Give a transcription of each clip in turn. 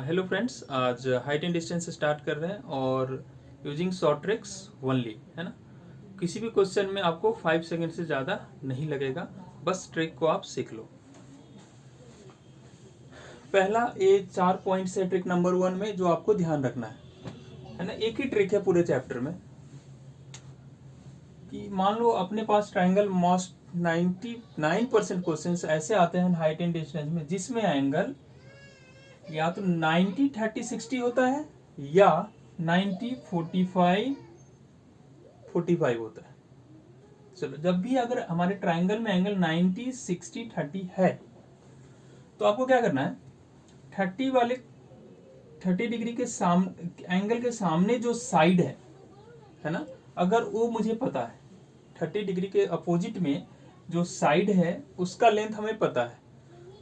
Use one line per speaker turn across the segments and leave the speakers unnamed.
Hello friends, आज height and distance start कर रहे हैं और यूजिंग शॉर्ट ट्रिक्स ओनली, है ना। किसी भी क्वेश्चन में आपको 5 सेकंड से ज़्यादा नहीं लगेगा, बस ट्रिक को आप सीख लो। पहला ये 4 पॉइंट्स है ट्रिक नंबर 1 में, जो आपको ध्यान रखना है ना। एक ही ट्रिक है पूरे चैप्टर में कि मान लो अपने पास ट्राइंगल मोस्ट 99% क्वेश्चंस ऐसे आते हैं हाइट एंड डिस्टेंस में जिसमें एंगल या तो 90 30 60 होता है या 90 45 45 होता है। चलो, जब भी अगर हमारे ट्राइंगल में एंगल 90 60 30 है तो आपको क्या करना है, 30 डिग्री के सामने एंगल के सामने जो साइड है ना, अगर वो मुझे पता है 30 डिग्री के अपोजिट में जो साइड है उसका लेंथ हमें पता है,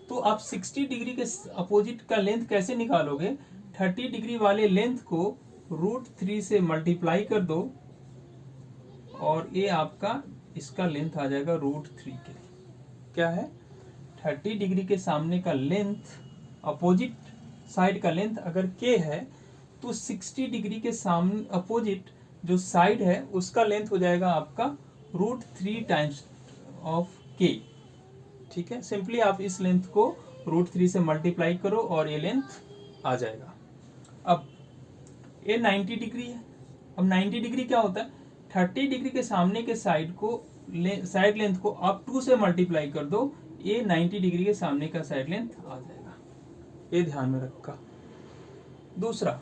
तो आप 60 डिग्री के अपोजिट का लेंथ कैसे निकालोगे। 30 डिग्री वाले लेंथ को √3 से मल्टीप्लाई कर दो और ये आपका इसका लेंथ आ जाएगा √3 के। क्या है, 30 डिग्री के सामने का लेंथ, अपोजिट साइड का लेंथ अगर k है तो 60 डिग्री के सामने अपोजिट जो साइड है उसका लेंथ हो जाएगा आपका √3 टाइम्स ऑफ k। ठीक है, सिंपली आप इस लेंथ को √3 से मल्टीप्लाई करो और ये लेंथ आ जाएगा। अब ये 90 डिग्री है। अब 90 डिग्री क्या होता है, 30 डिग्री के सामने के साइड को साइड लेंथ को आप 2 से मल्टीप्लाई कर दो, ये 90 डिग्री के सामने का साइड लेंथ आ जाएगा। ये ध्यान में रखा। दूसरा,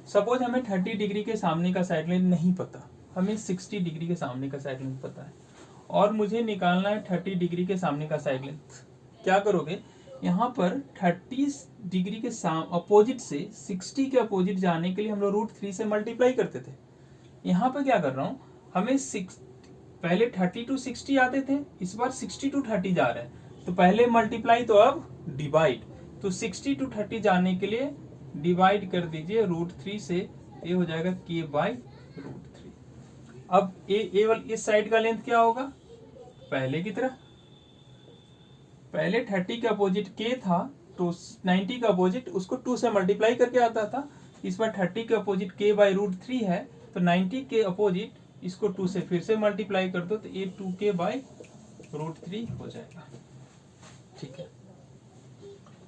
सपोज हमें 30 डिग्री के सामने का साइड लेंथ नहीं पता, हमें 60 डिग्री के सामने का साइड लेंथ पता है और मुझे निकालना है 30 डिग्री के सामने का साइड लेंथ। क्या करोगे, यहाँ पर 30 डिग्री के अपोजिट से 60 के अपोजिट जाने के लिए हम लोग √3 से मल्टीप्लाई करते थे। यहाँ पर क्या कर रहा हूँ, हमें पहले 30 to 60 आते थे, इस बार 60 to 30 जा रहे हैं, तो पहले मल्टीप्लाई तो अब डिवाइड। तो 60 to 30 जाने के लिए डिवाइड कर दीजिए √3 से, ये हो जाएगा k/√3। अब इस साइड का लेंथ क्या होगा, पहले की तरह, पहले 30 का अपोजिट k था तो 90 का अपोजिट उसको 2 से मल्टीप्लाई करके आता था। इस बार 30 के अपोजिट k/√3 है तो 90 के अपोजिट इसको 2 से फिर से मल्टीप्लाई कर दो तो ये 2k/√3 हो जाएगा। ठीक है,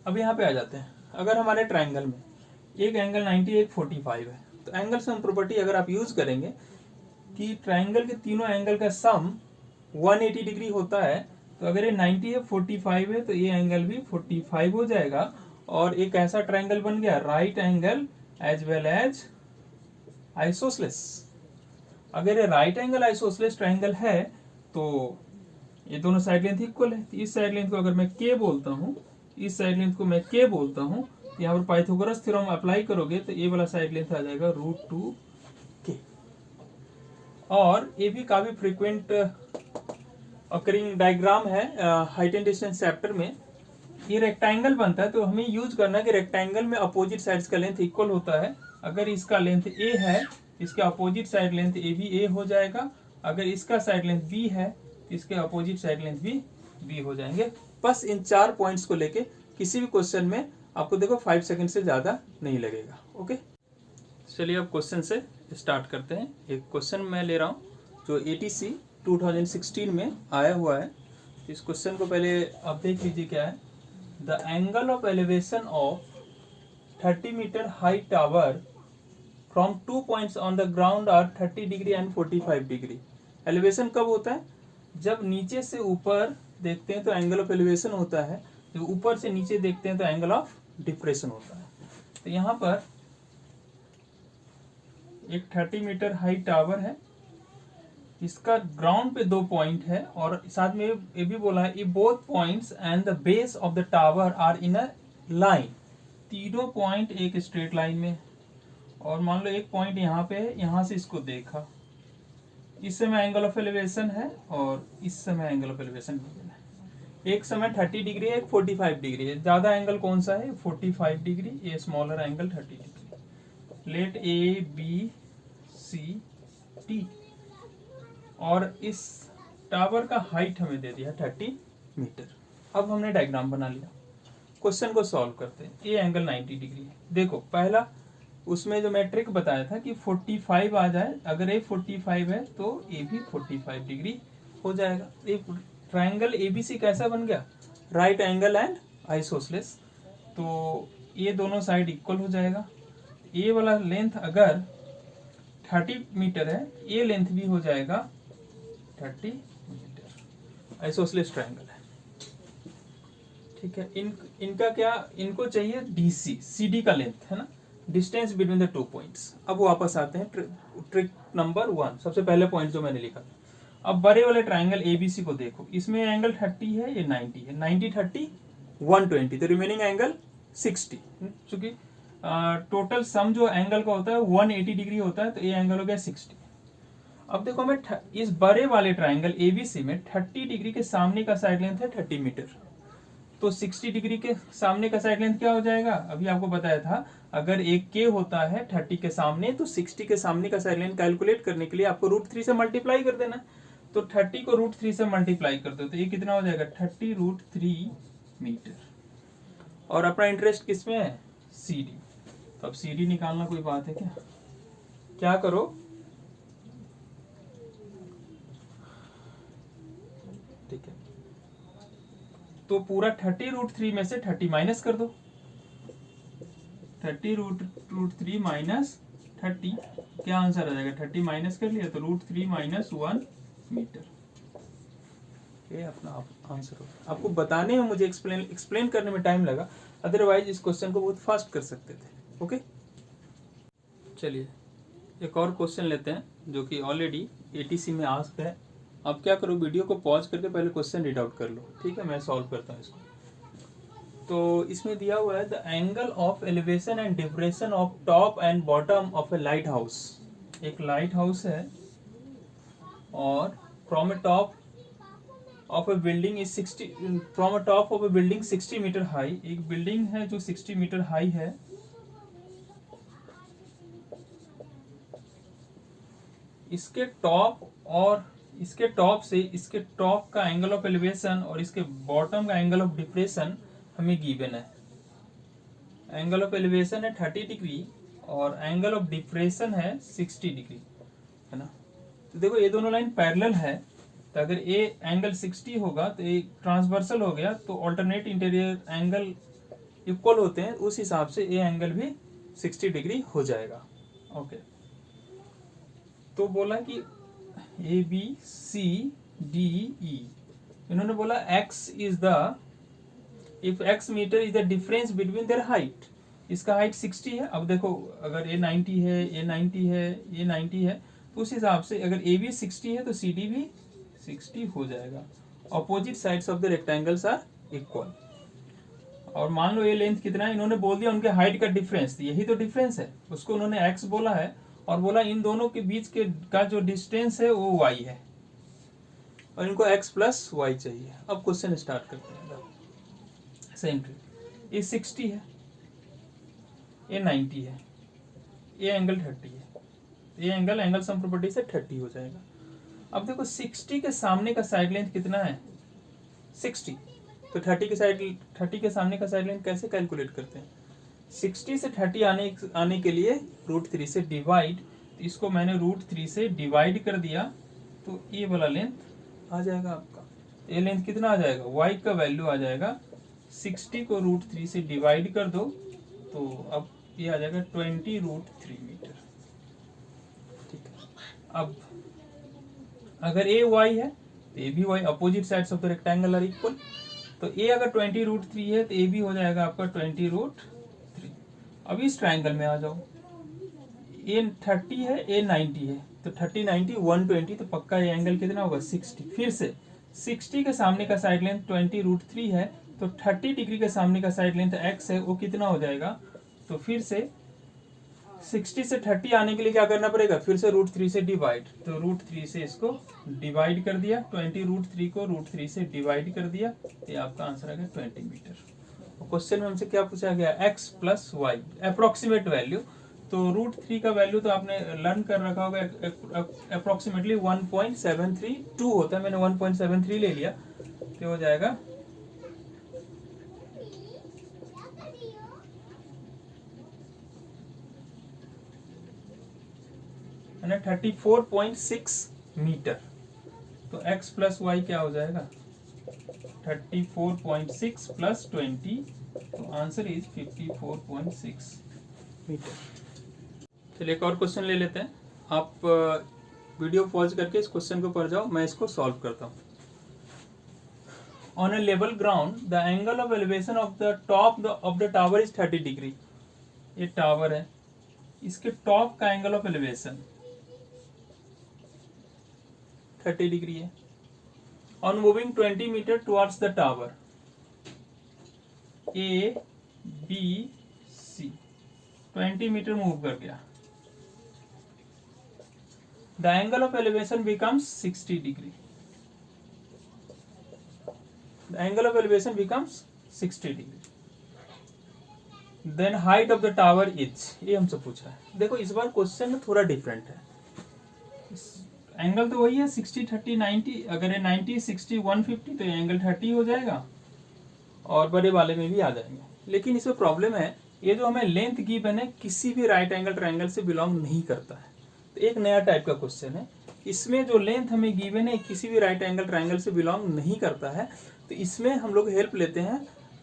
अब यहाँ पे आ जाते हैं। अगर हमारे ट्राइंगल में एक एंगल 90 एक 45 है तो एंगल सम प्रॉपर्टी अगर आप यूज करेंगे कि ट्राइंगल के तीनों एंगल का सम 180 डिग्री होता है, तो अगर ये 90 है 45 है तो ये एंगल भी 45 हो जाएगा और एक ऐसा ट्राइंगल बन गया right angle as well as isosceles. अगर ये राइट एंगल आइसोसेलेस ट्राइंगल है तो ये दोनों साइड लेंथ इक्वल है। इस साइड लेंथ को अगर मैं k बोलता हूँ, इस साइड लेंथ को मैं k बोलता हूँ, यहाँ पर पाइथागोरस थ्योरम अप्लाई करोगे तो ये वाला साइड लेंथ आ जाएगा √2k। और ये भी काफी फ्रीक्वेंट अकरिंग डायग्राम है हाइट एंड डिस्टेंस चैप्टर में। ये रेक्टेंगल बनता है तो हमें यूज करना है कि रेक्टेंगल में अपोजिट साइड्स का लेंथ इक्वल होता है। अगर इसका लेंथ a है, इसके अपोजिट साइड लेंथ a भी a हो जाएगा। अगर इसका साइड लेंथ b है तो इसके अपोजिट साइड लेंथ भी b हो जाएंगे। बस इन 4 पॉइंट्स को लेके किसी भी क्वेश्चन में आपको देखो 5 सेकंड से ज्यादा नहीं लगेगा। ओके, चलिए अब क्वेश्चन से स्टार्ट करते हैं। एक क्वेश्चन मैं ले रहा हूँ जो ATC 2016 में आया हुआ है। इस क्वेश्चन को पहले आप देख लीजिए क्या है। The angle of elevation of 30 metre high tower from 2 points on the ground are 30 degree and 45 degree. Elevation कब होता है, जब नीचे से ऊपर देखते हैं तो एंगल ऑफ एलिवेशन होता है, जब ऊपर से नीचे देखते हैं तो एंगल ऑफ डिप्रेशन होता है। तो यहाँ पर एक 30 मीटर हाई टावर है, इसका ग्राउंड पे 2 पॉइंट है और साथ में ये भी बोला है both points and the base of the tower are in a line. तीनों पॉइंट एक स्ट्रेट लाइन में, और मान लो एक पॉइंट यहाँ पे है, यहाँ से इसको देखा, इस समय एंगल ऑफ एलिवेशन है और इस समय एंगल ऑफ एलिवेशन है। एक समय 30 डिग्री है, एक 45 डिग्री है। ज्यादा एंगल कौन सा है, 45 डिग्री, ये smaller angle 30 degree. Let ABCD और इस टावर का हाइट हमें दे दिया 30 मीटर। अब हमने डायग्राम बना लिया। क्वेश्चन को सॉल्व करते हैं। ये एंगल 90 डिग्री है। देखो पहला उसमें जो मैं ट्रिक बताया था कि 45 आ जाए, अगर ये 45 है तो ये भी 45 डिग्री हो जाएगा। एक ट्राइंगल एबीसी कैसा बन गया, राइट एंगल एंड आइसोसेलेस। तो ये दोनों साइड इक्वल हो जाएगा। ये वाला लेंथ अगर 30 मीटर है, ये लेंथ भी हो जाएगा 30 मीटर। आइसोसेलेस ट्राइंगल है, ठीक है। इनका क्या, इनको चाहिए डीसी, सीडी का लेंथ है ना, डिस्टेंस बिटवीन द 2 पॉइंट्स। अब वापस आते हैं ट्रिक नंबर 1, सबसे पहले पॉइंट जो मैंने लिखा था। अब बड़े वाले ट्राइंगल एबीसी को देखो, इसमें एंगल 30 है, ये 90 है, 90 30 120, तो रिमेनिंग एंगल 60। चूंकि टोटल सम जो एंगल का होता है 180 डिग्री होता है, तो ये एंगल हो गया 60। अब देखो मैं इस बड़े वाले ट्राइंगल एबीसी में 30 डिग्री के सामने का साइड लेंथ है 30 मीटर, तो 60 डिग्री के सामने का साइड लेंथ क्या हो जाएगा, अभी आपको बताया था अगर एक के होता है 30 के सामने, तो 60 के सामने का साइड लेंथ कैलकुलेट करने के लिए आपको √3 से मल्टीप्लाई कर देना। तो 30 को √3 से मल्टीप्लाई कर दो, तो ये कितना हो जाएगा 30 √3 मीटर। और अपना इंटरेस्ट किस में है, सीडी। तो अब सीडी निकालना कोई बात है क्या, क्या करो, ठीक है, तो पूरा 30 √3 में से 30 माइनस कर दो, 30 √3 माइनस 30, क्या आंसर आ जाएगा, 30 माइनस कर लिया तो √3 माइनस 1 मीटर। ये अपना आंसर होगा। आपको बताने में मुझे एक्सप्लेन करने में टाइम लगा, अदरवाइज इस क्वेश्चन को बहुत फास्ट कर सकते थे। ओके, चलिए एक और क्वेश्चन लेते हैं जो कि ऑलरेडी एटीसी में आस्क्ड है। अब क्या करो, वीडियो को पॉज करके पहले क्वेश्चन रीड आउट कर लो, ठीक है, मैं सॉल्व करता हूँ इसको। तो इसमें दिया हुआ है the angle of elevation and depression of top and bottom of a lighthouse. एक लाइट हाउस है और from a top of a building is 60, from a top of a building 60 metre high. एक building है जो 60 metre high है, इसके top और इसके टॉप से इसके टॉप का एंगल ऑफ एलिवेशन और इसके बॉटम का एंगल ऑफ डिप्रेशन हमें गिवन है। एंगल ऑफ एलिवेशन है 30 डिग्री और एंगल ऑफ डिप्रेशन है 60 डिग्री, है ना। तो देखो ये दोनों लाइन पैरेलल है, तो अगर ये एंगल 60 होगा तो ये ट्रांसवर्सल हो गया, तो ऑल्टरनेट इंटीरियर एंगल इक्वल होते हैं, उस हिसाब से ये एंगल भी 60 डिग्री हो जाएगा। ओके, तो बोला कि ए बी सी डी ई, इन्होंने बोला x is the, if x metre is the difference between their height. इसका हाइट 60 है। अब देखो अगर ये 90 है, ये 90 है, ये 90 है, तो उस हिसाब से अगर ए बी 60 है तो सी डी भी 60 हो जाएगा। Opposite sides of the rectangles are equal. और मान लो ये लेंथ कितना है, इन्होंने बोल दिया उनके हाइट का डिफरेंस, यही तो डिफरेंस है, उसको उन्होंने x बोला है और बोला इन दोनों के बीच के का जो डिस्टेंस है वो y है और इनको x प्लस वाई चाहिए। अब क्वेश्चन स्टार्ट करते हैं। सेम ट्रिक, ये 60 है, ये 90 है, ये एंगल 30 है, ये एंगल सम प्रॉपर्टी से 30 हो जाएगा। अब देखो 60 के सामने का साइड लेंथ कितना है, 60, तो 30 के सामने का साइड लेंथ कैसे कैलकुलेट करते हैं, 60 से 30 आने के लिए √3 से डिवाइड, तो इसको मैंने √3 से डिवाइड कर दिया, तो ये वाला लेंथ आ जाएगा आपका। ये लेंथ कितना आ जाएगा, y का वैल्यू आ जाएगा 60 को √3 से डिवाइड कर दो, तो अब ये आ जाएगा 20 √3 मीटर, ठीक है। अब अगर ये y है तो ये भी y, opposite sides of the rectangle are equal, तो a अगर 20 √3 है तो a भी हो जाएगा आपका 20 √3। अब इस ट्राइंगल में आ जाओ, a 30 है, a 90 है, तो 30 90 120, तो पक्का ये एंगल कितना होगा 60। फिर से 60 के सामने का साइड लेंथ 20 √3 है, तो 30 डिग्री के सामने का साइड लेंथ x है, वो कितना हो जाएगा, तो फिर से 60 से 30 आने के लिए क्या करना पड़ेगा, फिर से √3 से डिवाइड, तो √3 से इसको डिवाइड कर दिया, 20 √3 को √3 से डिवाइड कर दिया, ये आपका आंसर आ गया 20 मीटर। क्वेश्चन में हमसे क्या पूछा गया, x plus Y approximate value, तो √3 का वैल्यू तो आपने लर्न कर रखा होगा, अप्रोक्सीमेटली 1.732 होता है, मैंने 1.73 ले लिया, तो हो जाएगा है ना 34.6 मीटर। तो x प्लस वाई क्या हो जाएगा 34.6 प्लस 20, तो आंसर इज 54.6 मीटर। चलिए एक और क्वेश्चन ले लेते हैं। आप वीडियो पॉज करके इस क्वेश्चन को पढ़ जाओ, मैं इसको सॉल्व करता हूँ। On a level ground the angle of elevation of the top of the tower is 30 degree. ये टावर है, इसके टॉप का एंगल ऑफ एलिवेशन 30 डिग्री है। On moving 20 metre towards the tower A B C, 20 metre move कर गया, the angle of elevation becomes 60 degree. The angle of elevation becomes 60 degree. Then height of the tower is, ये हमसे पूछा है। देखो इस बार question थोड़ा डिफरेंट है। एंगल तो वही है 60 30 90, अगर ये 90 60 150 तो ये एंगल 30 हो जाएगा और बड़े वाले में भी आ जाएंगे। लेकिन इसमें प्रॉब्लम है, ये जो हमें लेंथ गिवन है किसी भी राइट एंगल ट्रायंगल से बिलोंग नहीं करता है। तो एक नया टाइप का क्वेश्चन है, इसमें जो लेंथ हमें गिवन है किसी भी राइट एंगल ट्रायंगल से बिलोंग नहीं करता है। तो इसमें हम लोग हेल्प लेते हैं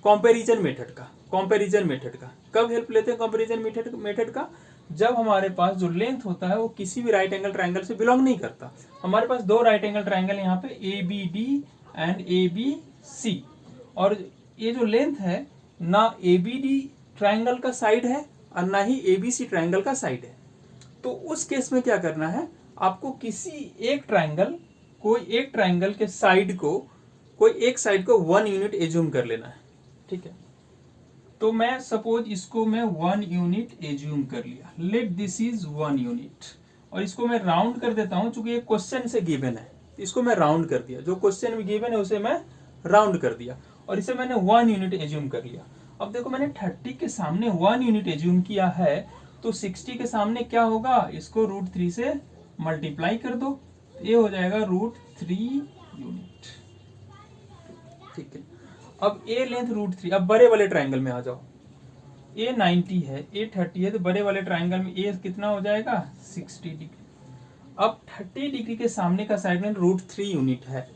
कंपैरिजन मेथड का। कंपैरिजन मेथड का कब हेल्प लेते हैं कंपैरिजन मेथड का, जब हमारे पास जो लेंथ होता है वो किसी भी राइट एंगल ट्रायंगल से बिलोंग नहीं करता। हमारे पास दो राइट एंगल ट्रायंगल यहाँ पे A B D and A B C, और ये जो लेंथ है ना ए बी डी ट्रायंगल का साइड है और ना ही ए बी सी ट्रायंगल का साइड है। तो उस केस में क्या करना है, आपको किसी एक ट्रायंगल, कोई एक ट्रायंगल के साइड को, कोई एक साइड को 1 यूनिट एज्यूम कर लेना है। ठीक है, तो मैं सपोज इसको मैं 1 यूनिट एज्यूम कर लिया, लेट दिस इज 1 यूनिट, और इसको मैं राउंड कर देता हूं चूंकि ये क्वेश्चन से गिवन है, इसको मैं राउंड कर दिया, जो क्वेश्चन में गिवन है उसे मैं राउंड कर दिया और इसे मैंने 1 यूनिट एज्यूम कर लिया। अब देखो मैंने 30 के सामने 1 यूनिट एज्यूम किया है, तो 60 के सामने क्या होगा, इसको √3 से मल्टीप्लाई कर दो, ये हो जाएगा √3 यूनिट। ठीक है, अब ए लेंथ √3, अब बड़े वाले ट्रायंगल में आ जाओ, ए 90 है, ए 30 है, तो बड़े वाले ट्रायंगल में ए कितना हो जाएगा 60 डिग्री। अब 30 डिग्री के सामने का साइड लेंथ √3 यूनिट है,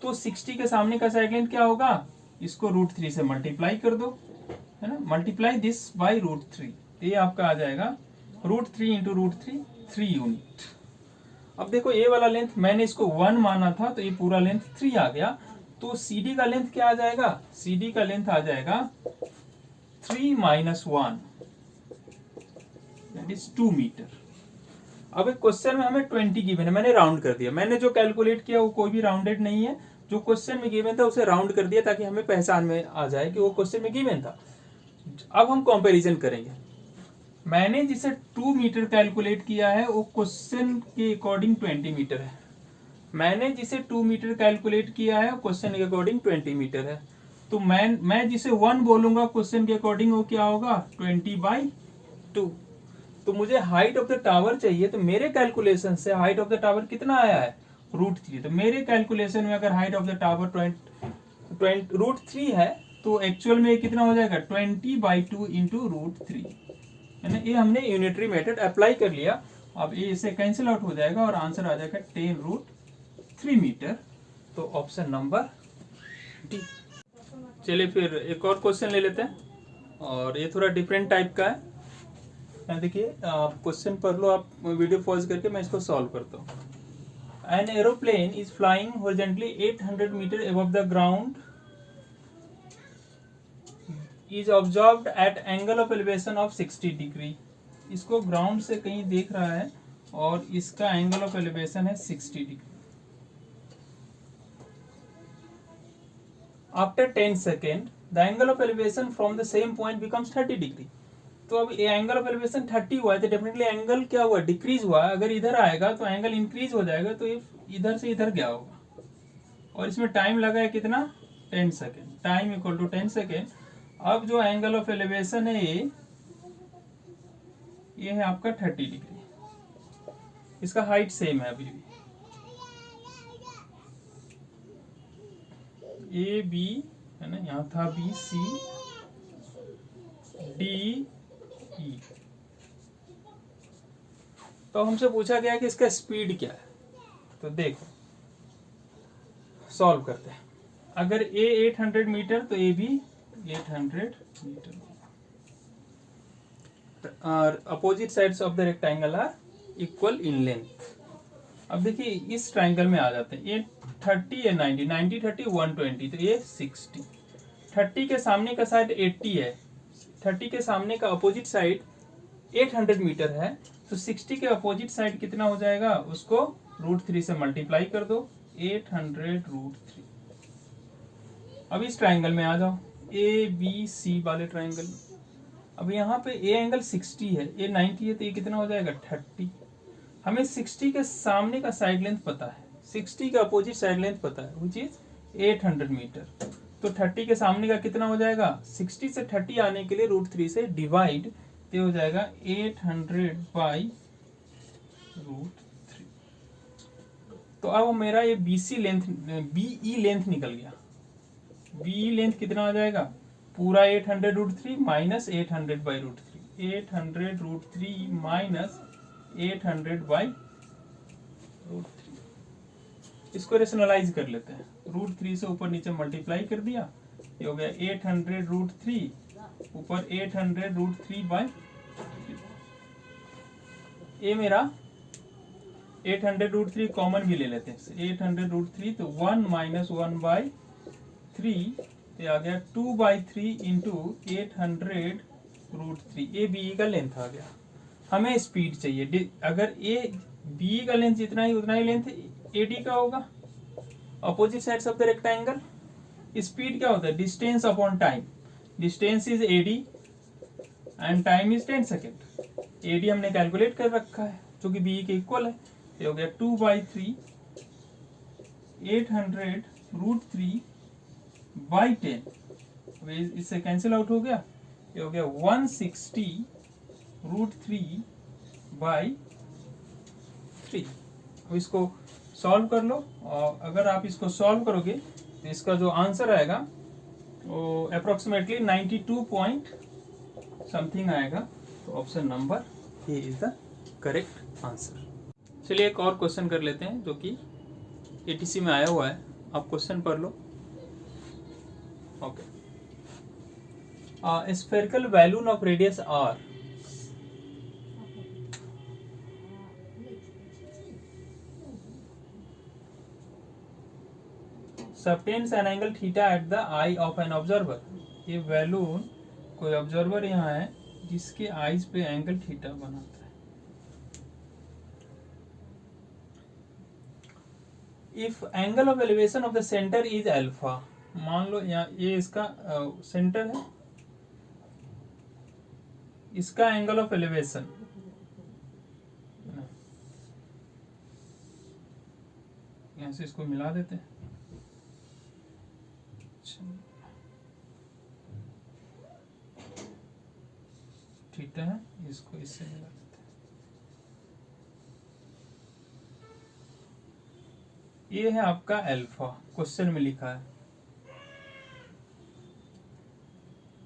तो 60 के सामने का साइड लेंथ क्या होगा, इसको √3 से मल्टीप्लाई कर दो, है ना, मल्टीप्लाई दिस बाई √3, ये आपका आ जाएगा √3 इंटू √3 3 यूनिट। अब देखो ये वाला लेंथ मैंने इसको 1 माना था, तो ये पूरा लेंथ 3 आ गया, तो CD का लेंथ क्या आ जाएगा, CD का लेंथ आ जाएगा 3 - 1 दैट इज 2 मीटर। अब एक क्वेश्चन में हमें 20 गिवन है, मैंने राउंड कर दिया, मैंने जो कैलकुलेट किया वो कोई भी राउंडेड नहीं है, जो क्वेश्चन में गिवन था उसे राउंड कर दिया ताकि हमें पहचान में आ जाए कि वो क्वेश्चन में गिवन था। अब हम कंपैरिजन करेंगे, मैंने जिसे 2 मीटर कैलकुलेट किया है वो क्वेश्चन के अकॉर्डिंग 20 मीटर है, मैंने जिसे 2 मीटर कैलकुलेट किया है क्वेश्चन के अकॉर्डिंग 20 मीटर है, तो मैं जिसे 1 बोलूंगा क्वेश्चन के अकॉर्डिंग वो क्या होगा 20/2। तो मुझे हाइट ऑफ द टावर चाहिए, तो मेरे कैलकुलेशन से हाइट ऑफ द टावर कितना आया है √3, तो मेरे कैलकुलेशन में अगर हाइट ऑफ द टावर √3 है तो एक्चुअल में कितना हो जाएगा 20/2 इंटू √3, है ना। ये हमने यूनिटरी मेथड अप्लाई कर लिया, अब ये इसे कैंसिल आउट हो जाएगा और आंसर आ जाएगा 10√3 मीटर। तो ऑप्शन नंबर डी। चलिए फिर एक और क्वेश्चन ले लेते हैं, और ये थोड़ा डिफरेंट टाइप का है। देखिए आप क्वेश्चन पढ़ लो, आप वीडियो पॉज करके मैं इसको सॉल्व करता हूँ। An aeroplane is flying horizontally 800 metre above the ground is observed at angle of elevation of 60 degree. इसको ग्राउंड से कहीं देख रहा है और इसका एंगल ऑफ एलिवेशन है 60 degree. After 10 second the angle of elevation from the same point becomes 30 degree. तो अब ये एंगल ऑफ एलिवेशन 30 हुआ है, तो डेफिनेटली एंगल क्या हुआ डिक्रीज हुआ है, अगर इधर आएगा तो एंगल इंक्रीज हो जाएगा, तो ये इधर से इधर गया होगा, और इसमें टाइम लगा है कितना 10 second, time equal to 10 second. अब जो एंगल ऑफ एलिवेशन है ये है आपका 30 डिग्री, इसका हाइट सेम है अभी भी, ए बी है ना, यहाँ था बी सी डी ई, तो हमसे पूछा गया कि इसका स्पीड क्या है। तो देखो सॉल्व करते हैं। अगर ए 800 मीटर तो ए भी 800 मीटर और opposite sides of the rectangle are equal in length. अब देखिए इस ट्राइंगल में आ जाते हैं, ये 30 या 90, 90 30 120, तो ये 60। 30 के सामने का साइड 80 है, 30 के सामने का अपोजिट साइड 800 मीटर है, तो 60 के अपोजिट साइड कितना हो जाएगा, उसको √3 से मल्टीप्लाई कर दो, 800 √3। अब इस ट्राइंगल में आ जाओ, ए बी सी वाले ट्राइंगल में। अब यहाँ पे ए एंगल 60 है, ए 90 है, तो ये कितना हो जाएगा 30। हमें 60 के सामने का साइड लेंथ पता है, 60 का अपोजिट साइड लेंथ पता है, विच इज 800 मीटर। तो 30 के सामने का कितना हो जाएगा, 60 से 30 आने के लिए √3 से डिवाइड, ये हो जाएगा 800/√3। तो अब मेरा ये बीसी लेंथ, बीई लेंथ निकल गया। बीई लेंथ कितना आ जाएगा, पूरा 800√3 माइनस 800/√3, 800√3 माइनस 800/√3। इसको रेशनलाइज कर लेते हैं, √3 से ऊपर नीचे मल्टीप्लाई कर दिया, ये हो गया 800√3 ऊपर 800√3/3। ये मेरा 800√3 कॉमन भी ले लेते हैं, 800√3 तो 1 माइनस 1/3, ये आ गया 2/3 इंटू 800√3। ए बी का लेंथ आ गया। हमें स्पीड चाहिए, अगर ए बी का लेंथ जितना ही उतना ही लेंथ ए डी का होगा, opposite sides of the rectangle. Speed क्या होता है, distance upon time, distance is A D and time is 10 second. A D हमने कैलकुलेट कर रखा है जो कि बी के इक्वल है, ये हो गया 2/3 800√3/10, इससे कैंसिल आउट हो गया, ये हो गया 160√3/3। अब इसको सॉल्व कर लो, और अगर आप इसको सॉल्व करोगे तो इसका जो आंसर आएगा वो अप्रोक्सीमेटली 92 पॉइंट समथिंग आएगा। तो option number A is the correct answer. चलिए एक और क्वेश्चन कर लेते हैं जो कि एटीसी में आया हुआ है, आप क्वेश्चन पढ़ लो। Okay, spherical balloon of radius r subtends an angle theta at the eye of an observer। ये बैलून, कोई ऑब्जर्वर यहाँ है जिसके आईज पे एंगल थीटा बनाता है। If angle of elevation of the centre is alpha, मान लो यहाँ ये इसका सेंटर है, इसका एंगल ऑफ एलिवेशन यहाँ से इसको मिला देते हैं, थीटा है, इसको इससे मिला देते हैं। ये है आपका अल्फा, क्वेश्चन में लिखा है।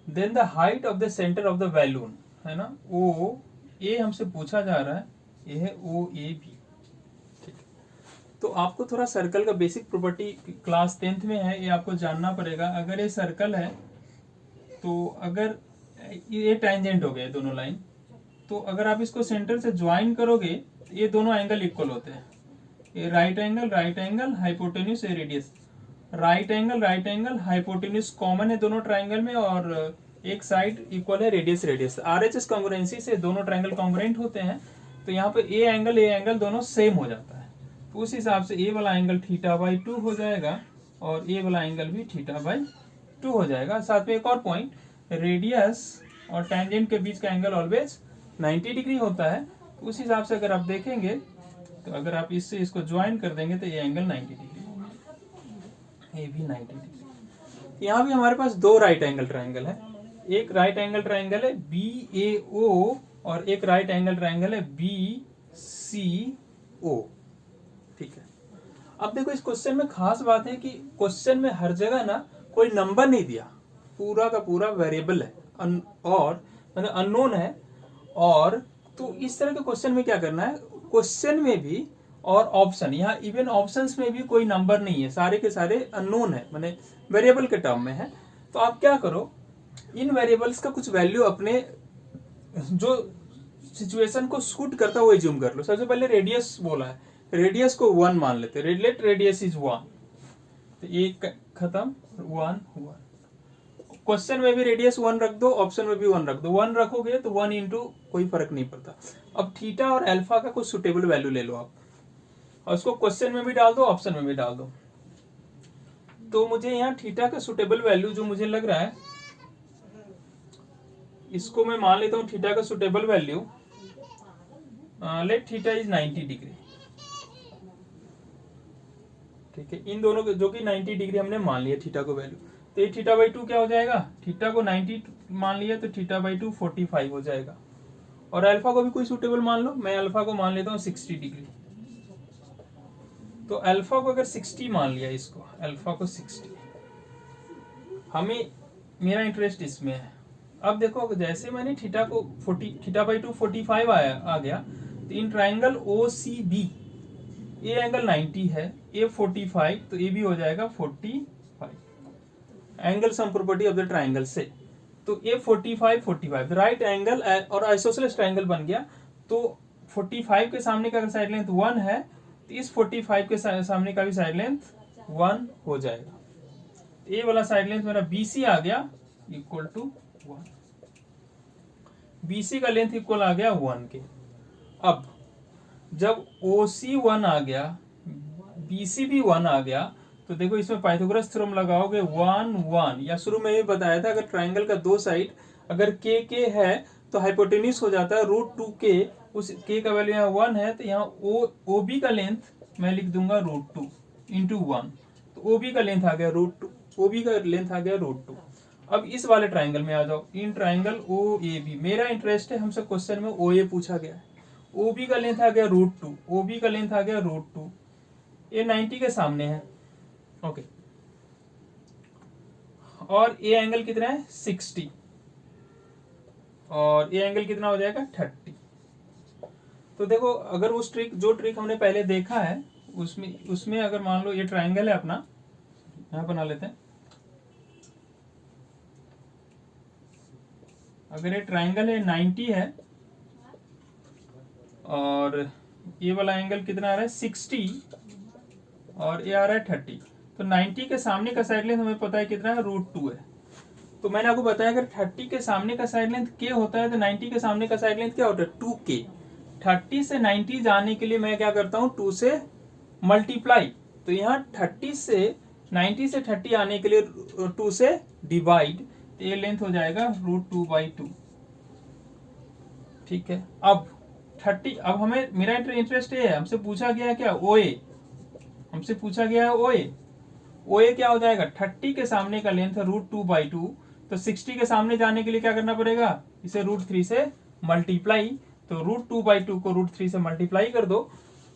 Then the height of the centre of the balloon, है ना, ओ ए हमसे पूछा जा रहा है, ये है ओ ए बी। तो आपको थोड़ा सर्कल का बेसिक प्रॉपर्टी क्लास 10th में है, ये आपको जानना पड़ेगा। अगर ये सर्कल है तो अगर ये टैंजेंट हो गए दोनों लाइन, तो अगर आप इसको सेंटर से ज्वाइन करोगे तो ये दोनों एंगल इक्वल होते हैं। ये राइट एंगल हाइपोटेन्यूस, ये radius, right angle hypotenuse common है दोनों ट्राइंगल में, और एक साइड इक्वल है रेडियस। आरएचएस कांग्रुएंसी से दोनों ट्राइंगल कांग्रुएंट होते हैं, तो यहाँ पे ए एंगल दोनों सेम हो जाता है। तो उस हिसाब से ए वाला एंगल θ/2 हो जाएगा और ए वाला एंगल भी θ/2 हो जाएगा। साथ में एक और पॉइंट, रेडियस और टैंजेंट के बीच का एंगल ऑलवेज 90 डिग्री होता है। उस हिसाब से अगर आप देखेंगे तो अगर आप इससे इसको ज्वाइन कर देंगे तो ये एंगल 90 डिग्री होगा, ये भी 90 डिग्री। यहाँ भी हमारे पास दो राइट एंगल ट्राइंगल है, एक राइट एंगल ट्राइंगल है BAO और एक राइट एंगल ट्राइंगल है BCO। ठीक है, अब देखो इस क्वेश्चन में खास बात है कि क्वेश्चन में हर जगह ना कोई नंबर नहीं दिया, पूरा का पूरा वेरिएबल है और मतलब अननोन है। और तो इस तरह के क्वेश्चन में क्या करना है, क्वेश्चन में भी और ऑप्शन, यहाँ इवन ऑप्शंस में भी कोई नंबर नहीं है, सारे के सारे अननोन है, माने वेरिएबल के टर्म में है। तो आप क्या करो, इन वेरिएबल्स का कुछ वैल्यू अपने जो सिचुएशन को सूट करता है वो एज्यूम कर लो। सबसे पहले रेडियस बोला है, रेडियस को 1 मान लेते हैं, लेट रेडियस इज 1, तो एक खत्म, 1 1। क्वेश्चन में भी रेडियस 1 रख दो, ऑप्शन में भी 1 रख दो, 1 रखोगे तो 1 इंटू कोई फर्क नहीं पड़ता। अब थीटा और अल्फा का कुछ सुटेबल वैल्यू ले लो आप, और उसको क्वेश्चन में भी डाल दो, ऑप्शन में भी डाल दो। तो मुझे यहाँ थीटा का सुटेबल वैल्यू जो मुझे लग रहा है, इसको मैं मान लेता हूँ थीटा का suitable value, let theta is 90 degree, ठीक है। इन दोनों जो कि 90 डिग्री हमने मान लिया थीटा को वैल्यू, तो ये थीटा बाई 2 क्या हो जाएगा, थीटा को 90 मान लिया तो थीटा बाई 2 45 हो जाएगा। और अल्फा को भी कोई सुटेबल मान लो, मैं अल्फा को मान लेता हूँ 60 डिग्री। तो अल्फा को अगर 60 मान लिया, इसको अल्फा को 60, हमें मेरा इंटरेस्ट इसमें है। अब देखो जैसे मैंने थीटा को 40, थीटा बाई 2 45 आ गया, तो in triangle O C B, A angle 90 है, ए 45, तो ए भी हो जाएगा 45, angle sum property of the triangle से। तो ए 45 राइट एंगल और आइसोसेलेस ट्राइंगल बन गया। तो 45 के सामने का साइड लेंथ 1 है, तो इस 45 के सामने का भी साइड लेंथ 1 हो जाएगा। ए वाला साइड लेंथ मेरा BC आ गया इक्वल टू 1, BC का लेंथ इक्वल आ गया 1 के। अब जब OC 1 आ गया, BC भी 1 आ गया, तो देखो इसमें पाइथागोरस थ्योरम लगाओगे 1 1, या शुरू में ही बताया था अगर ट्राइंगल का दो साइड अगर के है तो हाइपोटेन्यूज हो जाता है √2k, उस k का वैल्यू यहाँ 1 है, तो यहाँ OB का लेंथ मैं लिख दूंगा √2 इंटू 1, तो OB का लेंथ आ गया √2, OB का लेंथ आ गया √2। अब इस वाले ट्राइंगल में आ जाओ, इन ट्राइंगल OAB, मेरा इंटरेस्ट है, हमसे क्वेश्चन में OA पूछा गया है, OB का लेंथ आ गया √2, OB का लेंथ आ गया √2, ये 90 के सामने है, ओके। और ए एंगल कितना है 60, और ए एंगल कितना हो जाएगा 30। तो देखो अगर उस जो ट्रिक हमने पहले देखा है उसमें अगर मान लो ये ट्राइंगल है अपना, यहां बना लेते हैं, अगर ये ट्राइंगल है 90 है और ये वाला एंगल कितना आ रहा है 60 और ये आ रहा है 30, तो 90 के सामने का साइड लेंथ हमें पता है कितना है √2 है। तो मैंने आपको बताया अगर 30 के सामने का साइड लेंथ k होता है तो 90 के सामने का साइड लेंथ क्या होता है 2k। 30 से 90 जाने के लिए मैं क्या करता हूँ 2 से मल्टीप्लाई, तो यहाँ 30 से 90 से 30 आने के लिए 2 से डिवाइड, तो ये लेंथ हो जाएगा √2/2, ठीक है। अब 30, अब हमें मेरा इंटरेस्ट ये है, हमसे पूछा गया है क्या OA, हमसे पूछा गया है OA क्या हो जाएगा 30 के सामने का लेंथ है √2/2, तो 60 के सामने जाने के लिए क्या करना पड़ेगा, इसे √3 से मल्टीप्लाई, तो √2/2 को √3 से मल्टीप्लाई कर दो,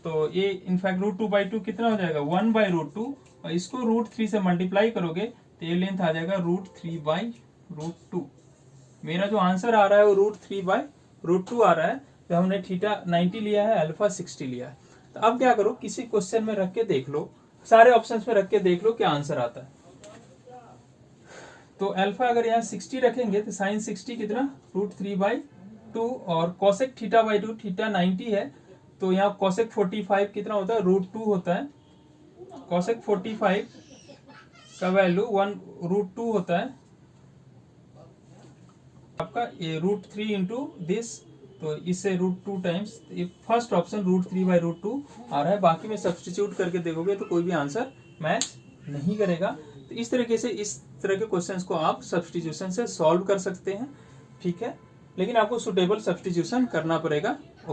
तो ये इनफैक्ट √2/2 कितना हो जाएगा 1/√2, और इसको √3 से मल्टीप्लाई करोगे तो ये लेंथ आ जाएगा √3/√2। मेरा जो आंसर आ रहा है वो √3/√2 आ रहा है, तो हमने थीटा 90 लिया है, अल्फा 60 लिया है। तो अब क्या करो, किसी क्वेश्चन में रख के देख लो, सारे ऑप्शंस में रख के देख लो क्या आंसर आता है। तो अल्फा अगर यहाँ 60 रखेंगे तो साइन 60 कितना √3/2, और कोसेक θ/2, थीटा 90 है, तो यहाँ कोसेक 45 कितना होता है √2 होता है, कोसेक 45 का वैल्यू 1√2 होता है आपका, ये √3 इंटू दिस, तो इससे √2 टाइम्स, ये फर्स्ट ऑप्शन √3/√2 आ रहा है। बाकी में सब्स्टिट्यूट करके देखोगे तो कोई भी आंसर मैच नहीं करेगा। तो इस तरीके से इस तरह के क्वेश्चंस को आप सब्स्टिट्यूशन से सॉल्व कर सकते हैं, ठीक है, लेकिन आपको सुटेबल सब्स्टिट्यूशन करना पड़ेगा।